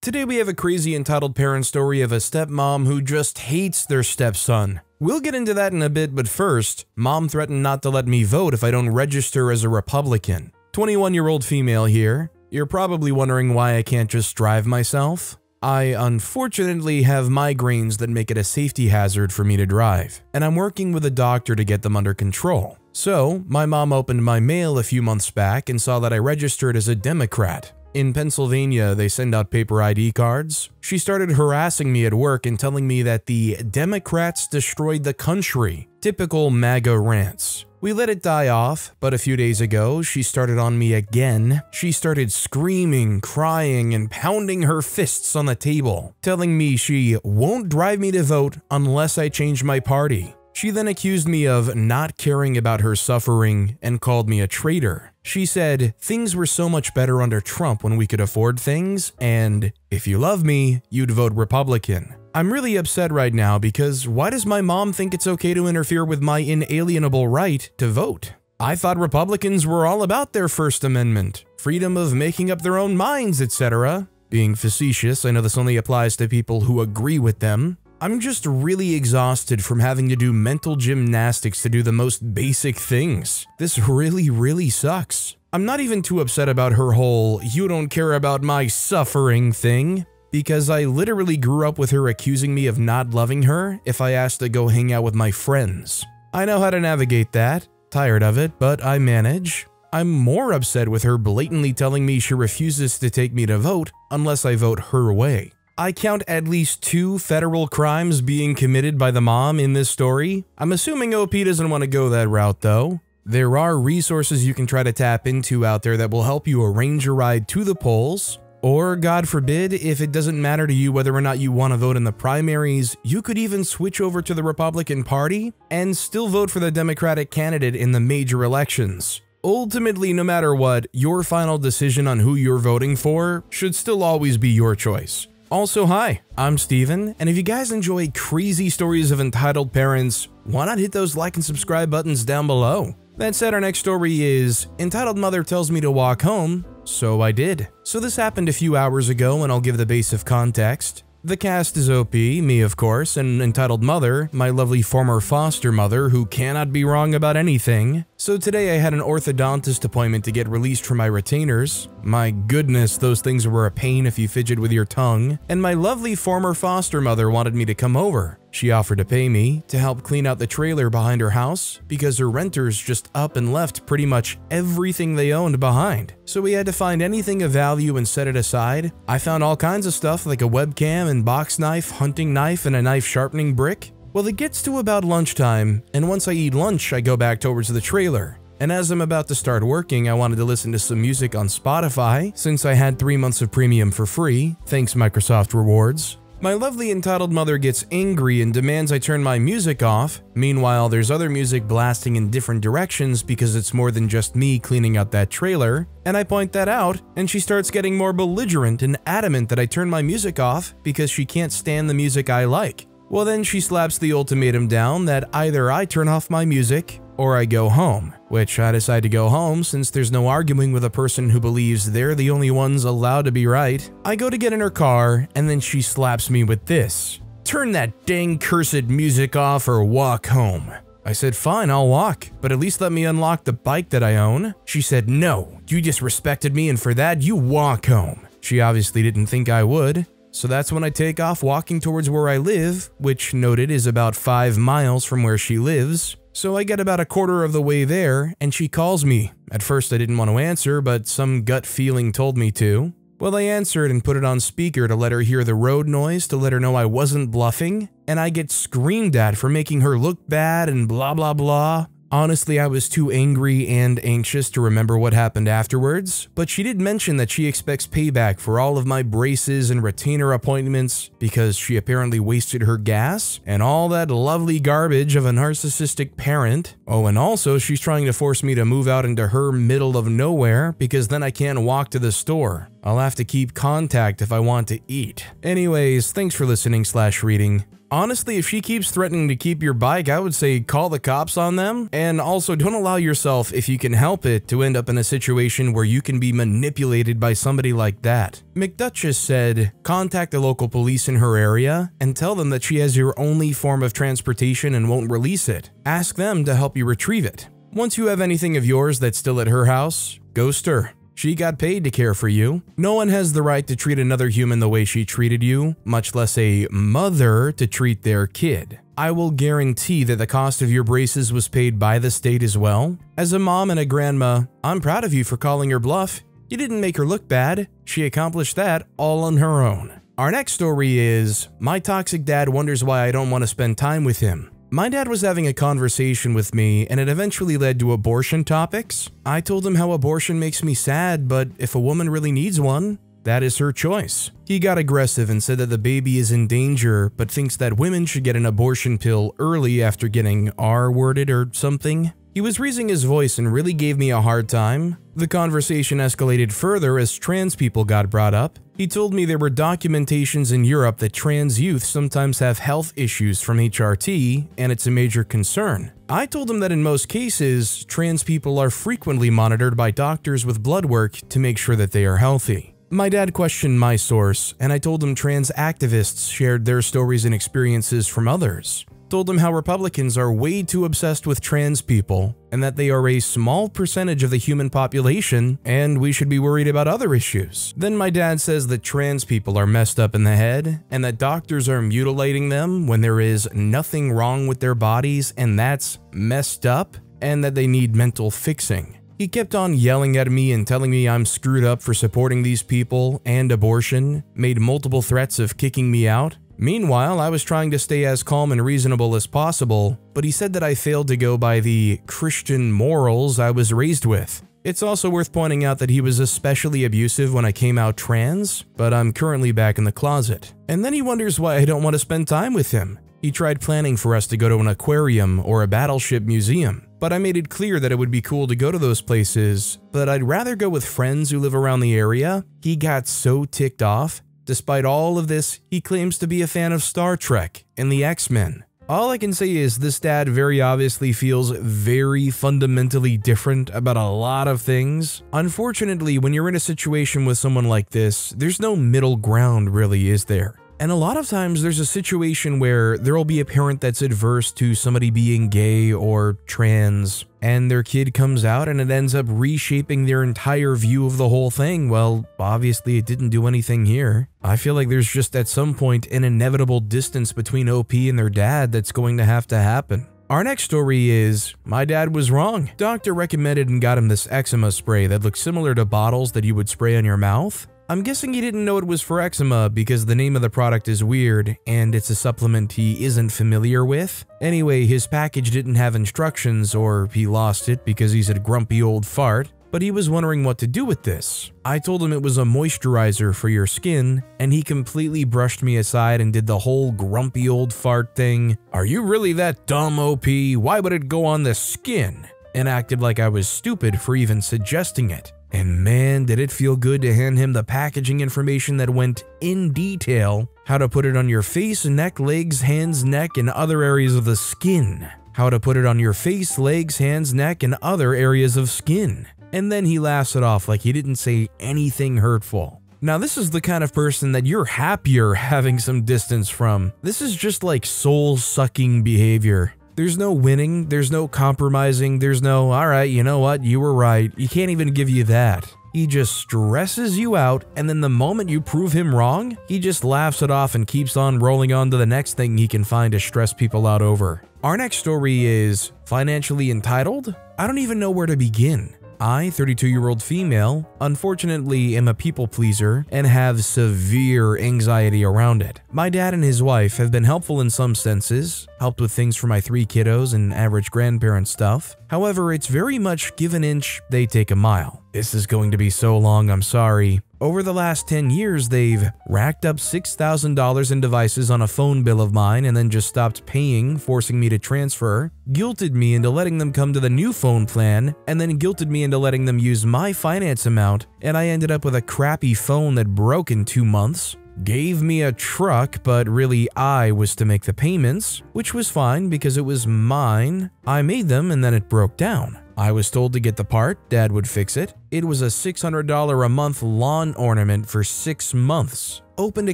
Today we have a crazy entitled parent story of a stepmom who just hates their stepson. We'll get into that in a bit, but first, mom threatened not to let me vote if I don't register as a Republican. 21-year-old female here. You're probably wondering why I can't just drive myself. I unfortunately have migraines that make it a safety hazard for me to drive, and I'm working with a doctor to get them under control. So, my mom opened my mail a few months back and saw that I registered as a Democrat. In Pennsylvania, they send out paper ID cards. She started harassing me at work and telling me that the Democrats destroyed the country. Typical MAGA rants. We let it die off, but a few days ago, she started on me again. She started screaming, crying, and pounding her fists on the table, telling me she won't drive me to vote unless I change my party. She then accused me of not caring about her suffering and called me a traitor. She said things were so much better under Trump when we could afford things, and if you love me, you'd vote Republican. I'm really upset right now because why does my mom think it's okay to interfere with my inalienable right to vote? I thought Republicans were all about their First Amendment, freedom of making up their own minds, etc. Being facetious, I know this only applies to people who agree with them. I'm just really exhausted from having to do mental gymnastics to do the most basic things. This really sucks. I'm not even too upset about her whole "you don't care about my suffering" thing, because I literally grew up with her accusing me of not loving her if I asked to go hang out with my friends. I know how to navigate that, tired of it, but I manage. I'm more upset with her blatantly telling me she refuses to take me to vote unless I vote her way. I count at least 2 federal crimes being committed by the mom in this story. I'm assuming OP doesn't want to go that route though. There are resources you can try to tap into out there that will help you arrange a ride to the polls. Or, God forbid, if it doesn't matter to you whether or not you want to vote in the primaries, you could even switch over to the Republican Party and still vote for the Democratic candidate in the major elections. Ultimately, no matter what, your final decision on who you're voting for should still always be your choice. Also, hi, I'm Steven, and if you guys enjoy crazy stories of entitled parents, why not hit those like and subscribe buttons down below? That said, our next story is Entitled Mother Tells Me to Walk Home, so I did. So this happened a few hours ago, and I'll give the base of context. The cast is OP, me of course, and Entitled Mother, my lovely former foster mother who cannot be wrong about anything. So today I had an orthodontist appointment to get released from my retainers. My goodness, those things were a pain if you fidget with your tongue. And my lovely former foster mother wanted me to come over. She offered to pay me to help clean out the trailer behind her house because her renters just up and left pretty much everything they owned behind. So we had to find anything of value and set it aside. I found all kinds of stuff like a webcam and box knife, hunting knife, and a knife sharpening brick. Well, it gets to about lunchtime, and once I eat lunch, I go back towards the trailer. And as I'm about to start working, I wanted to listen to some music on Spotify since I had 3 months of premium for free, thanks Microsoft Rewards. My lovely entitled mother gets angry and demands I turn my music off. Meanwhile, there's other music blasting in different directions because it's more than just me cleaning out that trailer. And I point that out, and she starts getting more belligerent and adamant that I turn my music off because she can't stand the music I like. Well, then she slaps the ultimatum down that either I turn off my music or I go home, which I decide to go home since there's no arguing with a person who believes they're the only ones allowed to be right. I go to get in her car, and then she slaps me with this: "Turn that dang cursed music off or walk home." I said, "Fine, I'll walk, but at least let me unlock the bike that I own." She said, "No, you disrespected me, and for that, you walk home." She obviously didn't think I would. So that's when I take off walking towards where I live, which noted is about 5 miles from where she lives. So I get about a quarter of the way there, and she calls me. At first I didn't want to answer, but some gut feeling told me to. Well, I answered and put it on speaker to let her hear the road noise to let her know I wasn't bluffing, and I get screamed at for making her look bad and blah blah blah. Honestly, I was too angry and anxious to remember what happened afterwards, but she did mention that she expects payback for all of my braces and retainer appointments because she apparently wasted her gas and all that lovely garbage of a narcissistic parent. Oh, and also she's trying to force me to move out into her middle of nowhere because then I can't walk to the store. I'll have to keep contact if I want to eat. Anyways, thanks for listening/reading. Honestly, if she keeps threatening to keep your bike, I would say call the cops on them. And also, don't allow yourself, if you can help it, to end up in a situation where you can be manipulated by somebody like that. McDuchess said, contact the local police in her area and tell them that she has your only form of transportation and won't release it. Ask them to help you retrieve it. Once you have anything of yours that's still at her house, ghost her. She got paid to care for you. No one has the right to treat another human the way she treated you, much less a mother to treat their kid. I will guarantee that the cost of your braces was paid by the state as well. As a mom and a grandma, I'm proud of you for calling her bluff. You didn't make her look bad. She accomplished that all on her own. Our next story is, my toxic dad wonders why I don't want to spend time with him. My dad was having a conversation with me and it eventually led to abortion topics. I told him how abortion makes me sad, but if a woman really needs one, that is her choice. He got aggressive and said that the baby is in danger, but thinks that women should get an abortion pill early after getting R-worded or something. He was raising his voice and really gave me a hard time. The conversation escalated further as trans people got brought up. He told me there were documentations in Europe that trans youth sometimes have health issues from HRT, and it's a major concern. I told him that in most cases, trans people are frequently monitored by doctors with blood work to make sure that they are healthy. My dad questioned my source, and I told him trans activists shared their stories and experiences from others. Told him how Republicans are way too obsessed with trans people and that they are a small percentage of the human population and we should be worried about other issues. Then my dad says that trans people are messed up in the head and that doctors are mutilating them when there is nothing wrong with their bodies and that's messed up and that they need mental fixing. He kept on yelling at me and telling me I'm screwed up for supporting these people and abortion, made multiple threats of kicking me out. Meanwhile, I was trying to stay as calm and reasonable as possible, but he said that I failed to go by the Christian morals I was raised with. It's also worth pointing out that he was especially abusive when I came out trans, but I'm currently back in the closet. And then he wonders why I don't want to spend time with him. He tried planning for us to go to an aquarium or a battleship museum, but I made it clear that it would be cool to go to those places, but I'd rather go with friends who live around the area. He got so ticked off. Despite all of this, he claims to be a fan of Star Trek and the X-Men. All I can say is this dad very obviously feels very fundamentally different about a lot of things. Unfortunately, when you're in a situation with someone like this, there's no middle ground really, is there? And a lot of times there's a situation where there will be a parent that's adverse to somebody being gay or trans, and their kid comes out and it ends up reshaping their entire view of the whole thing. Well, obviously it didn't do anything here. I feel like there's just at some point an inevitable distance between OP and their dad that's going to have to happen. Our next story is, my dad was wrong. Doctor recommended and got him this eczema spray that looks similar to bottles that you would spray on your mouth. I'm guessing he didn't know it was for eczema because the name of the product is weird and it's a supplement he isn't familiar with. Anyway, his package didn't have instructions or he lost it because he's a grumpy old fart, but he was wondering what to do with this. I told him it was a moisturizer for your skin and he completely brushed me aside and did the whole grumpy old fart thing. Are you really that dumb, OP? Why would it go on the skin? And acted like I was stupid for even suggesting it. And man, did it feel good to hand him the packaging information that went in detail, how to put it on your face, neck, legs, hands, neck, and other areas of the skin. How to put it on your face, legs, hands, neck, and other areas of skin. And then he laughs it off like he didn't say anything hurtful. Now this is the kind of person that you're happier having some distance from. This is just like soul-sucking behavior. There's no winning, there's no compromising, there's no, alright, you know what, you were right. He can't even give you that. He just stresses you out, and then the moment you prove him wrong, he just laughs it off and keeps on rolling on to the next thing he can find to stress people out over. Our next story is, financially entitled? I don't even know where to begin. I, 32-year-old female, unfortunately am a people pleaser and have severe anxiety around it. My dad and his wife have been helpful in some senses, helped with things for my 3 kiddos and average grandparent stuff. However, it's very much give an inch, they take a mile. This is going to be so long, I'm sorry. Over the last 10 years, they've racked up $6,000 in devices on a phone bill of mine and then just stopped paying, forcing me to transfer, guilted me into letting them come to the new phone plan, and then guilted me into letting them use my finance amount, and I ended up with a crappy phone that broke in 2 months. gave me a truck, but really I was to make the payments, which was fine because it was mine. I made them and then it broke down. I was told to get the part, Dad would fix it. It was a $600 a month lawn ornament for 6 months. Opened a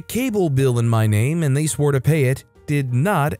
cable bill in my name and they swore to pay it, did not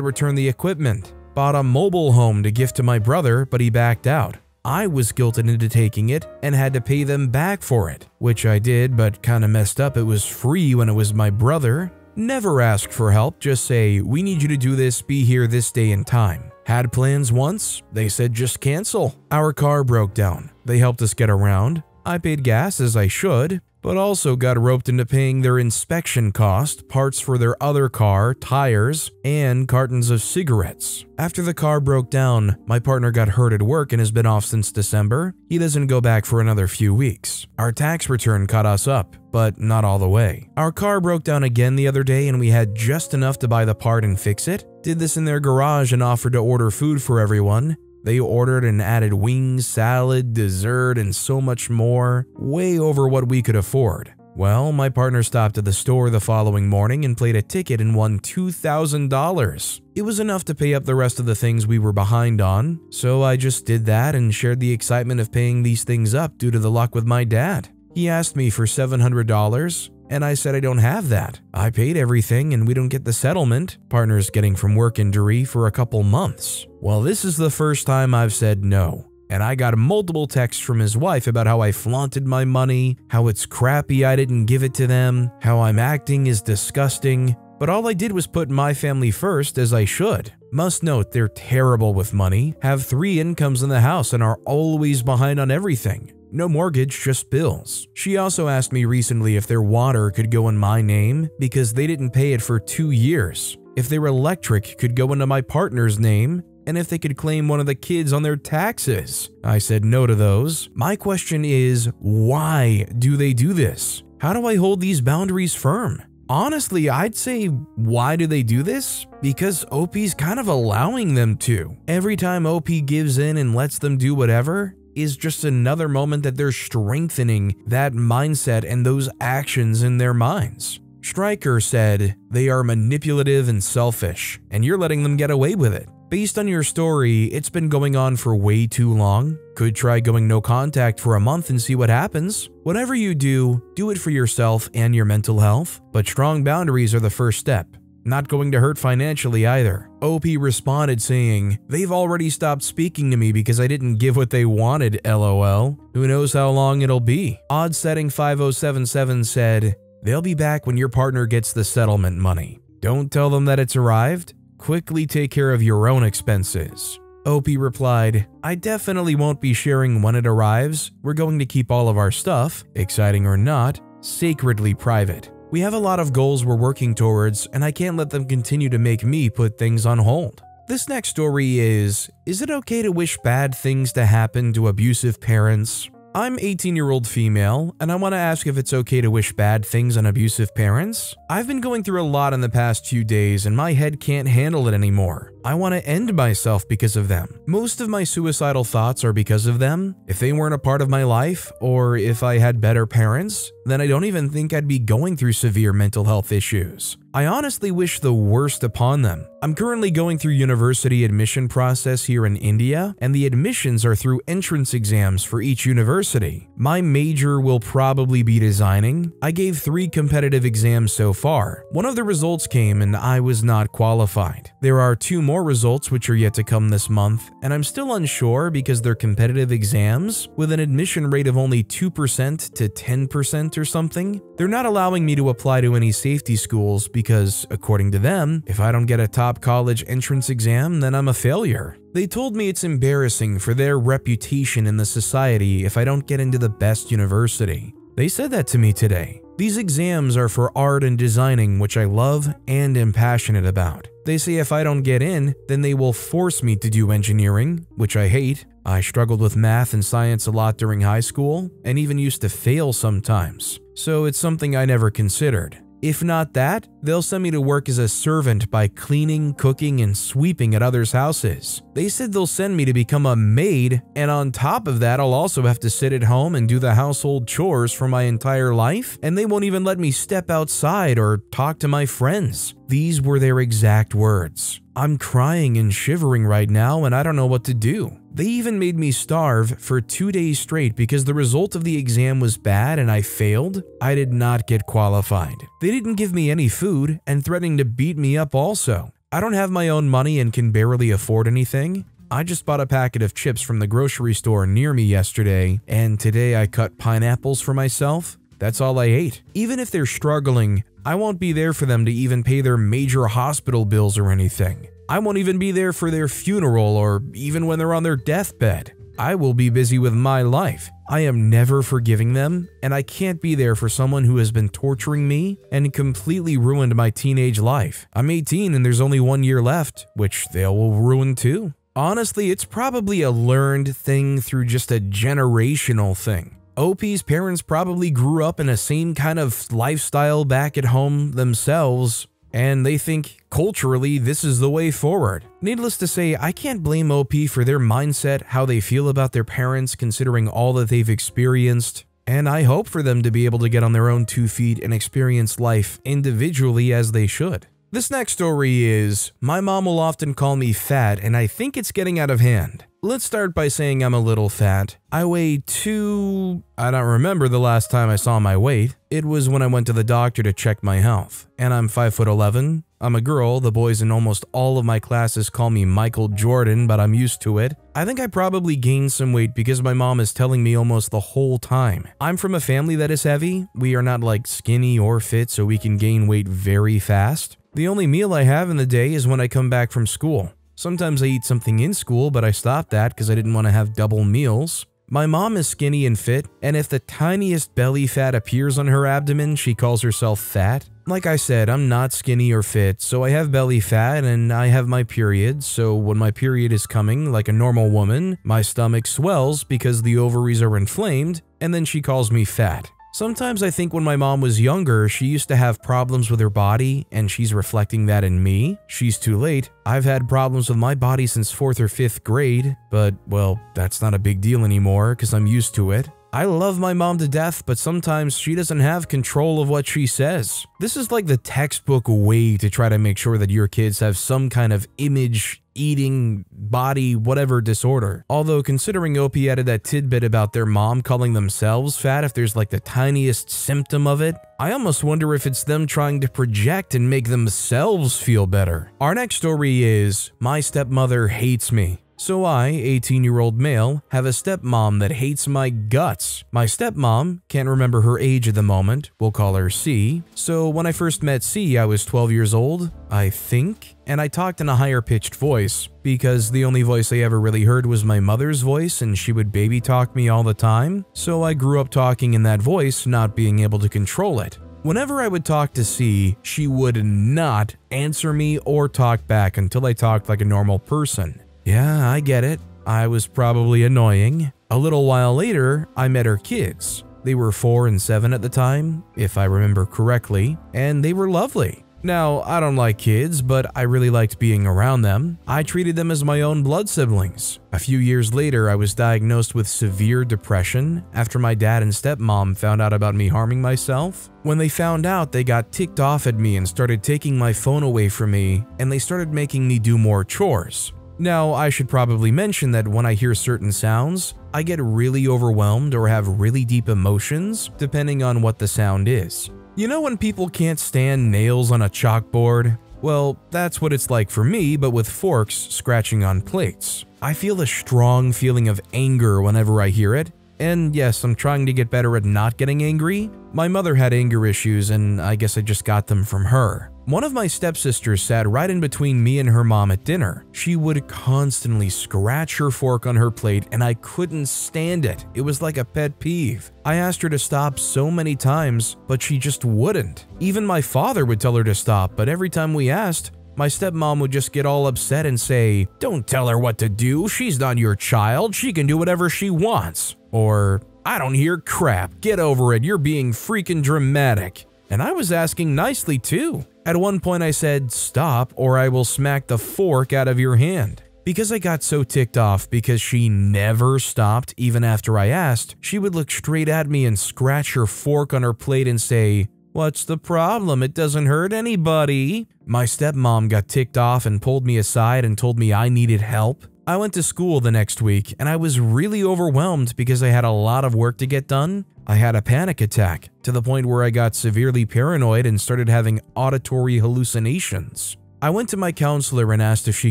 return the equipment. Bought a mobile home to gift to my brother, but he backed out. I was guilted into taking it and had to pay them back for it, which I did, but kinda messed up. It was free when it was my brother. Never ask for help, just say, we need you to do this, be here this day and time. Had plans once, they said just cancel. Our car broke down. They helped us get around. I paid gas as I should, but also got roped into paying their inspection cost, parts for their other car, tires, and cartons of cigarettes. After the car broke down, my partner got hurt at work and has been off since December. He doesn't go back for another few weeks. Our tax return caught us up, but not all the way. Our car broke down again the other day and we had just enough to buy the part and fix it. Did this in their garage and offered to order food for everyone. They ordered and added wings, salad, dessert, and so much more, way over what we could afford. Well, my partner stopped at the store the following morning and played a ticket and won $2,000. It was enough to pay up the rest of the things we were behind on, so I just did that and shared the excitement of paying these things up due to the luck with my dad. He asked me for $700, and I said I don't have that. I paid everything and we don't get the settlement. Partner's getting from work injury for a couple months. Well, this is the first time I've said no. And I got multiple texts from his wife about how I flaunted my money, how it's crappy I didn't give it to them, how I'm acting is disgusting. But all I did was put my family first, as I should. Must note they're terrible with money, have 3 incomes in the house and are always behind on everything. No mortgage, just bills. She also asked me recently if their water could go in my name because they didn't pay it for 2 years, if their electric could go into my partner's name, and if they could claim one of the kids on their taxes. I said no to those. My question is, why do they do this? How do I hold these boundaries firm? Honestly, I'd say, why do they do this? Because OP's kind of allowing them to. Every time OP gives in and lets them do whatever, is just another moment that they're strengthening that mindset and those actions in their minds. Stryker said, they are manipulative and selfish, and you're letting them get away with it. Based on your story, it's been going on for way too long. Could try going no contact for a month and see what happens. Whatever you do it for yourself and your mental health, but strong boundaries are the first step. Not going to hurt financially either. OP responded saying, they've already stopped speaking to me because I didn't give what they wanted, lol. Who knows how long it'll be. Odd setting 5077 said, they'll be back when your partner gets the settlement money. Don't tell them that it's arrived. Quickly take care of your own expenses. OP replied, I definitely won't be sharing when it arrives. We're going to keep all of our stuff, exciting or not, sacredly private. We have a lot of goals we're working towards, and I can't let them continue to make me put things on hold. This next story is it okay to wish bad things to happen to abusive parents? I'm 18-year-old female, and I want to ask if it's okay to wish bad things on abusive parents. I've been going through a lot in the past few days, and my head can't handle it anymore. I want to end myself because of them. Most of my suicidal thoughts are because of them. If they weren't a part of my life, or if I had better parents, then I don't even think I'd be going through severe mental health issues. I honestly wish the worst upon them. I'm currently going through university admission process here in India, and the admissions are through entrance exams for each university. My major will probably be designing. I gave 3 competitive exams so far. One of the results came and I was not qualified. There are 2 more results which are yet to come this month, and I'm still unsure because they're competitive exams with an admission rate of only 2% to 10% or something. They're not allowing me to apply to any safety schools because, according to them, if I don't get a top college entrance exam, then I'm a failure. They told me it's embarrassing for their reputation in the society if I don't get into the best university. They said that to me today. These exams are for art and designing, which I love and am passionate about. They say if I don't get in, then they will force me to do engineering, which I hate. I struggled with math and science a lot during high school, and even used to fail sometimes, so it's something I never considered. If not that, they'll send me to work as a servant by cleaning, cooking, and sweeping at others' houses. They said they'll send me to become a maid, and on top of that, I'll also have to sit at home and do the household chores for my entire life, and they won't even let me step outside or talk to my friends. These were their exact words. I'm crying and shivering right now, and I don't know what to do. They even made me starve for 2 days straight because the result of the exam was bad and I failed. I did not get qualified. They didn't give me any food and threatening to beat me up also. I don't have my own money and can barely afford anything. I just bought a packet of chips from the grocery store near me yesterday, and today I cut pineapples for myself. That's all I ate. Even if they're struggling, I won't be there for them to even pay their major hospital bills or anything. I won't even be there for their funeral or even when they're on their deathbed. I will be busy with my life. I am never forgiving them, and I can't be there for someone who has been torturing me and completely ruined my teenage life. I'm 18 and there's only 1 year left, which they will ruin too. Honestly, it's probably a learned thing through just a generational thing. OP's parents probably grew up in a same kind of lifestyle back at home themselves, and they think culturally this is the way forward. Needless to say, I can't blame OP for their mindset, how they feel about their parents considering all that they've experienced, and I hope for them to be able to get on their own 2 feet and experience life individually as they should. This next story is, my mom will often call me fat and I think it's getting out of hand. Let's start by saying I'm a little fat. I weigh I don't remember the last time I saw my weight. It was when I went to the doctor to check my health. And I'm 5'11". I'm a girl. The boys in almost all of my classes call me Michael Jordan, but I'm used to it. I think I probably gained some weight because my mom is telling me almost the whole time. I'm from a family that is heavy. We are not like skinny or fit, so we can gain weight very fast. The only meal I have in the day is when I come back from school. Sometimes I eat something in school, but I stopped that because I didn't want to have double meals. My mom is skinny and fit, and if the tiniest belly fat appears on her abdomen, she calls herself fat. Like I said, I'm not skinny or fit, so I have belly fat and I have my period, so when my period is coming, like a normal woman, my stomach swells because the ovaries are inflamed, and then she calls me fat. Sometimes I think when my mom was younger, she used to have problems with her body, and she's reflecting that in me. She's too late. I've had problems with my body since 4th or 5th grade, but, well, that's not a big deal anymore because I'm used to it. I love my mom to death, but sometimes she doesn't have control of what she says. This is like the textbook way to try to make sure that your kids have some kind of image, eating, body, whatever disorder. Although considering OP added that tidbit about their mom calling themselves fat if there's like the tiniest symptom of it, I almost wonder if it's them trying to project and make themselves feel better. Our next story is, my stepmother hates me. So I, 18-year-old male, have a stepmom that hates my guts. My stepmom can't remember her age at the moment, we'll call her C. So when I first met C, I was 12 years old, I think, and I talked in a higher-pitched voice, because the only voice I ever really heard was my mother's voice and she would baby talk me all the time, so I grew up talking in that voice, not being able to control it. Whenever I would talk to C, she would not answer me or talk back until I talked like a normal person. Yeah, I get it. I was probably annoying. A little while later, I met her kids. They were 4 and 7 at the time, if I remember correctly, and they were lovely. Now, I don't like kids, but I really liked being around them. I treated them as my own blood siblings. A few years later, I was diagnosed with severe depression after my dad and stepmom found out about me harming myself. When they found out, they got ticked off at me and started taking my phone away from me, and they started making me do more chores. Now, I should probably mention that when I hear certain sounds, I get really overwhelmed or have really deep emotions, depending on what the sound is. You know when people can't stand nails on a chalkboard? Well, that's what it's like for me, but with forks scratching on plates. I feel a strong feeling of anger whenever I hear it. And yes, I'm trying to get better at not getting angry. My mother had anger issues, and I guess I just got them from her. One of my stepsisters sat right in between me and her mom at dinner. She would constantly scratch her fork on her plate, and I couldn't stand it. It was like a pet peeve. I asked her to stop so many times, but she just wouldn't. Even my father would tell her to stop, but every time we asked, my stepmom would just get all upset and say, "Don't tell her what to do, she's not your child, she can do whatever she wants." Or, "I don't hear crap, get over it, you're being freaking dramatic." And I was asking nicely too. At one point I said, "Stop or I will smack the fork out of your hand." Because I got so ticked off because she never stopped even after I asked, she would look straight at me and scratch her fork on her plate and say, "What's the problem? It doesn't hurt anybody." My stepmom got ticked off and pulled me aside and told me I needed help. I went to school the next week and I was really overwhelmed because I had a lot of work to get done. I had a panic attack to the point where I got severely paranoid and started having auditory hallucinations. I went to my counselor and asked if she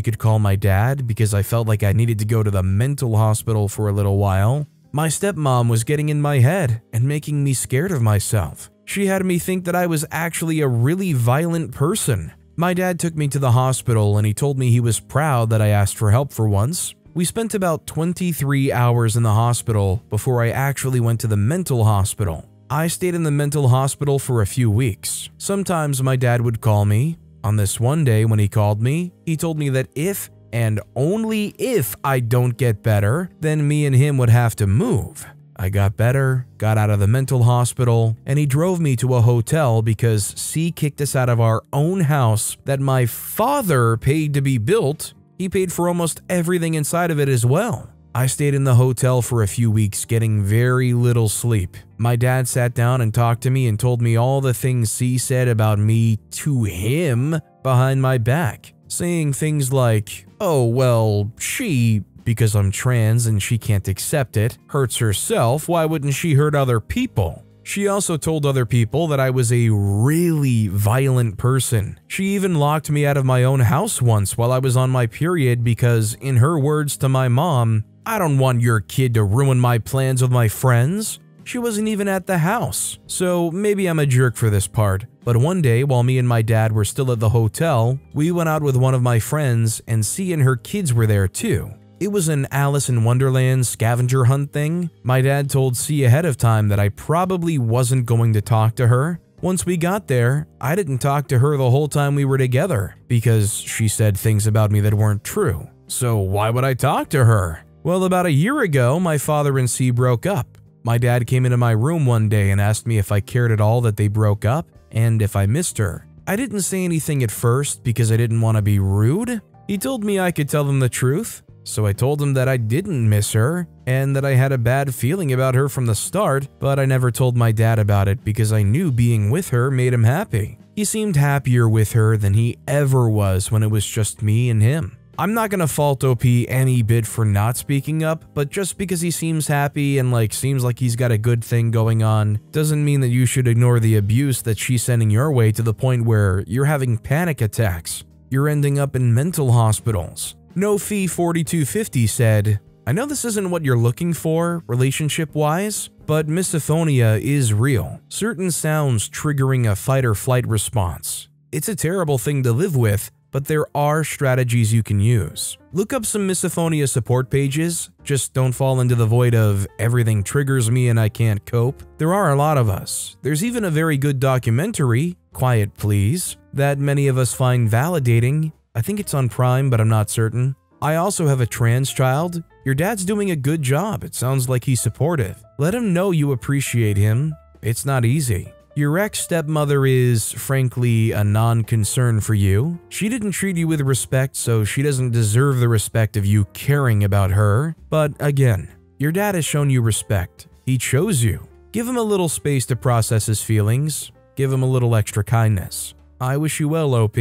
could call my dad because I felt like I needed to go to the mental hospital for a little while. My stepmom was getting in my head and making me scared of myself. She had me think that I was actually a really violent person. My dad took me to the hospital and he told me he was proud that I asked for help for once. We spent about 23 hours in the hospital before I actually went to the mental hospital. I stayed in the mental hospital for a few weeks. Sometimes my dad would call me. On this one day when he called me, he told me that if and only if I don't get better, then me and him would have to move. I got better, got out of the mental hospital, and he drove me to a hotel because C kicked us out of our own house that my father paid to be built. He paid for almost everything inside of it as well. I stayed in the hotel for a few weeks getting very little sleep. My dad sat down and talked to me and told me all the things C said about me to him behind my back, saying things like, "Oh, well, she, because I'm trans and she can't accept it, hurts herself, why wouldn't she hurt other people?" She also told other people that I was a really violent person. She even locked me out of my own house once while I was on my period because, in her words to my mom, "I don't want your kid to ruin my plans with my friends." She wasn't even at the house, so maybe I'm a jerk for this part. But one day, while me and my dad were still at the hotel, we went out with one of my friends and C and her kids were there too. It was an Alice in Wonderland scavenger hunt thing. My dad told C ahead of time that I probably wasn't going to talk to her. Once we got there, I didn't talk to her the whole time we were together because she said things about me that weren't true. So why would I talk to her? Well, about a year ago, my father and C broke up. My dad came into my room one day and asked me if I cared at all that they broke up and if I missed her. I didn't say anything at first because I didn't want to be rude. He told me I could tell him the truth. So I told him that I didn't miss her and that I had a bad feeling about her from the start, but I never told my dad about it because I knew being with her made him happy. He seemed happier with her than he ever was when it was just me and him. I'm not gonna fault OP any bit for not speaking up, but just because he seems happy and seems like he's got a good thing going on, doesn't mean that you should ignore the abuse that she's sending your way to the point where you're having panic attacks. You're ending up in mental hospitals. No Fee 4250 said, "I know this isn't what you're looking for, relationship-wise, but misophonia is real. Certain sounds triggering a fight or flight response. It's a terrible thing to live with, but there are strategies you can use. Look up some misophonia support pages, just don't fall into the void of everything triggers me and I can't cope. There are a lot of us. There's even a very good documentary, Quiet Please, that many of us find validating. I think it's on Prime, but I'm not certain. I also have a trans child. Your dad's doing a good job. It sounds like he's supportive. Let him know you appreciate him. It's not easy. Your ex-stepmother is, frankly, a non-concern for you. She didn't treat you with respect, so she doesn't deserve the respect of you caring about her. But again, your dad has shown you respect. He chose you. Give him a little space to process his feelings. Give him a little extra kindness. I wish you well, OP.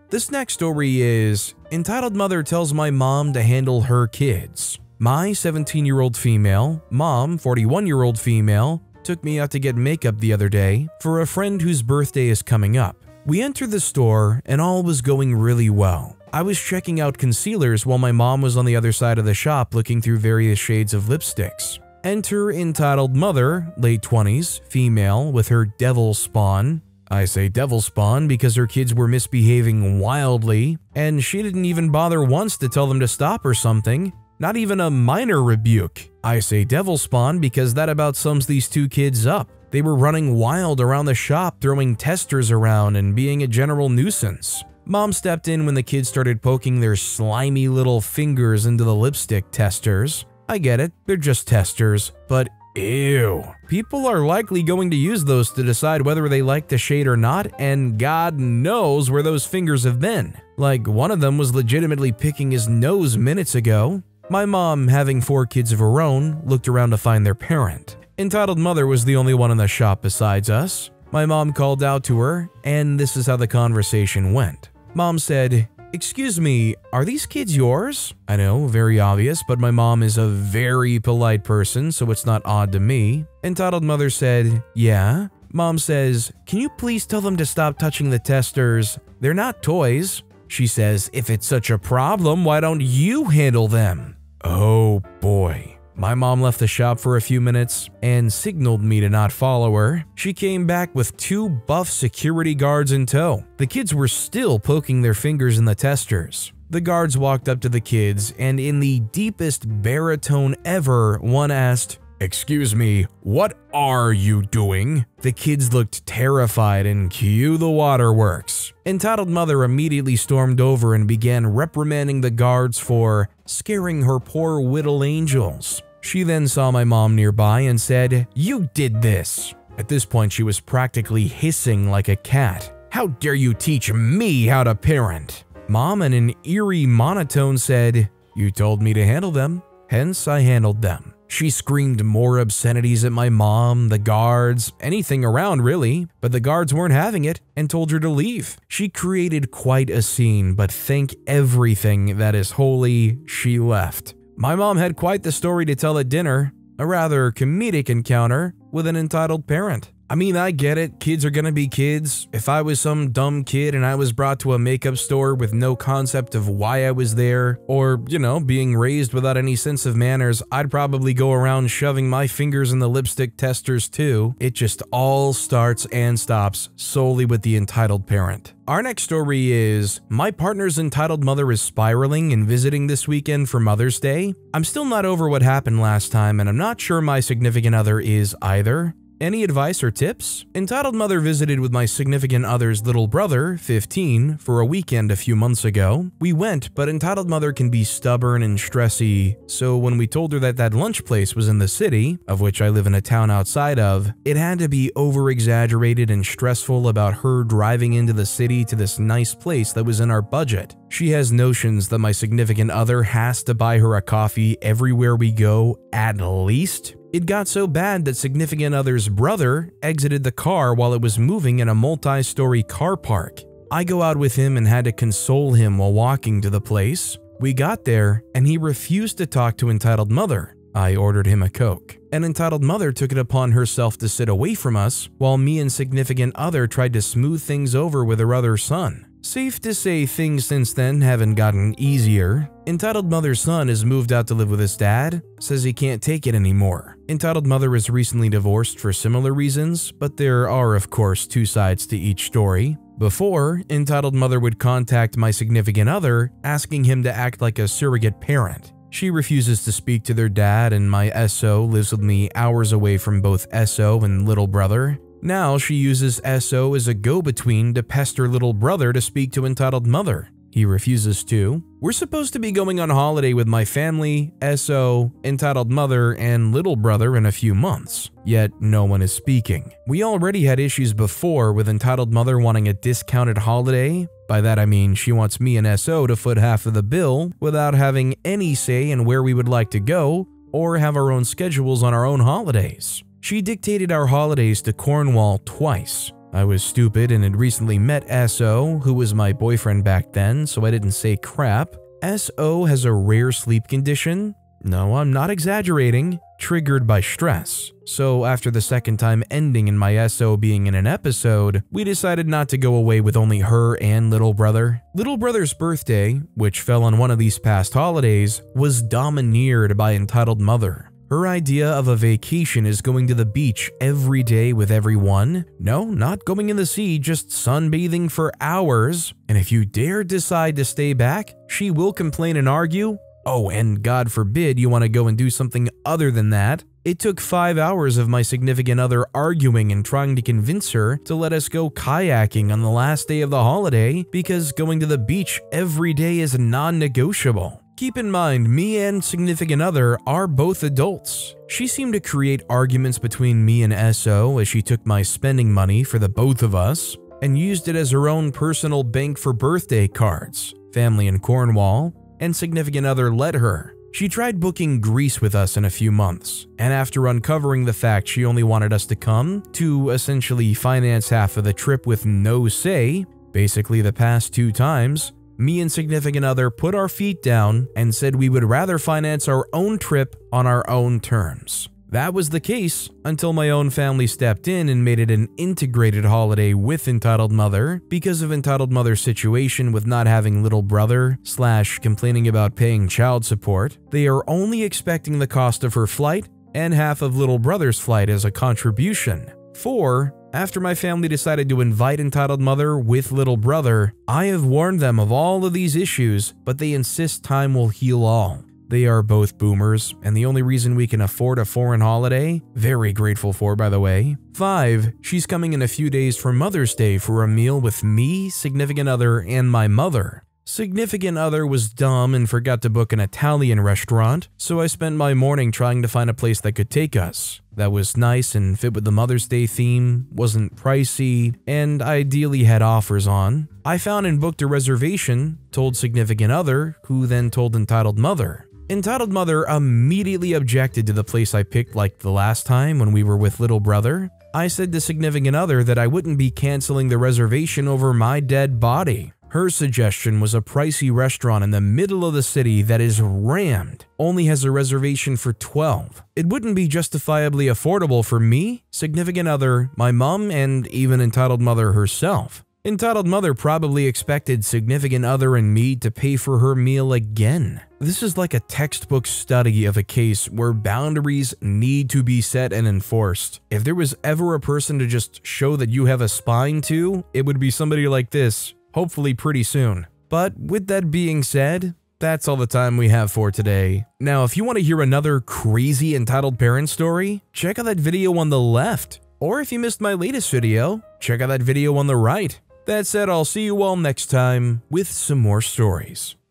This next story is, Entitled Mother tells my mom to handle her kids. My 17-year-old female, mom, 41-year-old female, took me out to get makeup the other day for a friend whose birthday is coming up. We entered the store and all was going really well. I was checking out concealers while my mom was on the other side of the shop looking through various shades of lipsticks. Enter Entitled Mother, late 20s, female, with her devil spawn. I say devil spawn because her kids were misbehaving wildly, and she didn't even bother once to tell them to stop or something. Not even a minor rebuke. I say devil spawn because that about sums these two kids up. They were running wild around the shop, throwing testers around and being a general nuisance. Mom stepped in when the kids started poking their slimy little fingers into the lipstick testers. I get it, they're just testers, but Ew. People are likely going to use those to decide whether they like the shade or not, and God knows where those fingers have been. Like, one of them was legitimately picking his nose minutes ago. My mom, having 4 kids of her own, looked around to find their parent. Entitled Mother was the only one in the shop besides us. My mom called out to her, and this is how the conversation went. Mom said, "Excuse me, are these kids yours?" I know, very obvious, but my mom is a very polite person, so it's not odd to me. Entitled Mother said, "Yeah." Mom says, "Can you please tell them to stop touching the testers? They're not toys." She says, "If it's such a problem, why don't you handle them?" Oh boy. My mom left the shop for a few minutes and signaled me to not follow her. She came back with 2 buff security guards in tow. The kids were still poking their fingers in the testers. The guards walked up to the kids, and in the deepest baritone ever, one asked, "Excuse me, what are you doing?" The kids looked terrified, and cue the waterworks. Entitled Mother immediately stormed over and began reprimanding the guards for scaring her poor little angels. She then saw my mom nearby and said, "You did this." At this point, she was practically hissing like a cat. "How dare you teach me how to parent?" Mom, in an eerie monotone, said, "You told me to handle them, hence I handled them." She screamed more obscenities at my mom, the guards, anything around really, but the guards weren't having it and told her to leave. She created quite a scene, but thank everything that is holy, she left. My mom had quite the story to tell at dinner, a rather comedic encounter with an entitled parent. I mean, I get it, kids are gonna be kids. If I was some dumb kid and I was brought to a makeup store with no concept of why I was there, or, being raised without any sense of manners, I'd probably go around shoving my fingers in the lipstick testers too. It just all starts and stops solely with the entitled parent. Our next story is, my partner's entitled mother is spiraling and visiting this weekend for Mother's Day. I'm still not over what happened last time, and I'm not sure my significant other is either. Any advice or tips? Entitled Mother visited with my significant other's little brother, 15, for a weekend a few months ago. We went, but Entitled Mother can be stubborn and stressy, so when we told her that lunch place was in the city, of which I live in a town outside of, it had to be over-exaggerated and stressful about her driving into the city to this nice place that was in our budget. She has notions that my significant other has to buy her a coffee everywhere we go, at least. It got so bad that significant other's brother exited the car while it was moving in a multi-story car park. I go out with him and had to console him while walking to the place. We got there, and he refused to talk to Entitled Mother. I ordered him a Coke. And Entitled Mother took it upon herself to sit away from us, while me and significant other tried to smooth things over with her other son. Safe to say things since then haven't gotten easier. Entitled Mother's son has moved out to live with his dad, says he can't take it anymore. Entitled Mother is recently divorced for similar reasons, but there are of course 2 sides to each story. Before, Entitled Mother would contact my significant other, asking him to act like a surrogate parent. She refuses to speak to their dad, and my SO lives with me hours away from both SO and little brother. Now she uses SO as a go-between to pester little brother to speak to Entitled Mother. He refuses to. We're supposed to be going on holiday with my family, SO, Entitled Mother, and little brother in a few months, yet no one is speaking. We already had issues before with Entitled Mother wanting a discounted holiday. By that I mean she wants me and SO to foot half of the bill without having any say in where we would like to go or have our own schedules on our own holidays. She dictated our holidays to Cornwall twice. I was stupid and had recently met SO, who was my boyfriend back then, so I didn't say crap. SO has a rare sleep condition. No, I'm not exaggerating. Triggered by stress. So after the second time ending in my SO being in an episode, we decided not to go away with only her and little brother. Little brother's birthday, which fell on one of these past holidays, was domineered by Entitled Mother. Her idea of a vacation is going to the beach every day with everyone. No, not going in the sea, just sunbathing for hours. And if you dare decide to stay back, she will complain and argue. Oh, and God forbid you want to go and do something other than that. It took 5 hours of my significant other arguing and trying to convince her to let us go kayaking on the last day of the holiday because going to the beach every day is non-negotiable. Keep in mind, me and significant other are both adults. She seemed to create arguments between me and SO as she took my spending money for the both of us and used it as her own personal bank for birthday cards. Family in Cornwall and significant other let her. She tried booking Greece with us in a few months, and after uncovering the fact she only wanted us to come to essentially finance half of the trip with no say, basically the past 2 times, me and significant other put our feet down and said we would rather finance our own trip on our own terms. That was the case until my own family stepped in and made it an integrated holiday with Entitled Mother because of Entitled Mother's situation with not having little brother / complaining about paying child support. They are only expecting the cost of her flight and half of little brother's flight as a contribution. 4. After my family decided to invite Entitled Mother with little brother, I have warned them of all of these issues, but they insist time will heal all. They are both boomers, and the only reason we can afford a foreign holiday, very grateful for by the way. 5. She's coming in a few days for Mother's Day for a meal with me, significant other, and my mother. Significant other was dumb and forgot to book an Italian restaurant, so I spent my morning trying to find a place that could take us. That was nice and fit with the Mother's Day theme, wasn't pricey, and ideally had offers on. I found and booked a reservation, told significant other, who then told Entitled Mother. Entitled Mother immediately objected to the place I picked like the last time when we were with little brother. I said to significant other that I wouldn't be canceling the reservation over my dead body. Her suggestion was a pricey restaurant in the middle of the city that is rammed, only has a reservation for 12. It wouldn't be justifiably affordable for me, significant other, my mom, and even Entitled Mother herself. Entitled Mother probably expected significant other and me to pay for her meal again. This is like a textbook study of a case where boundaries need to be set and enforced. If there was ever a person to just show that you have a spine to, it would be somebody like this, hopefully pretty soon. But with that being said, that's all the time we have for today. Now, if you want to hear another crazy entitled parent story, check out that video on the left. Or if you missed my latest video, check out that video on the right. That said, I'll see you all next time with some more stories.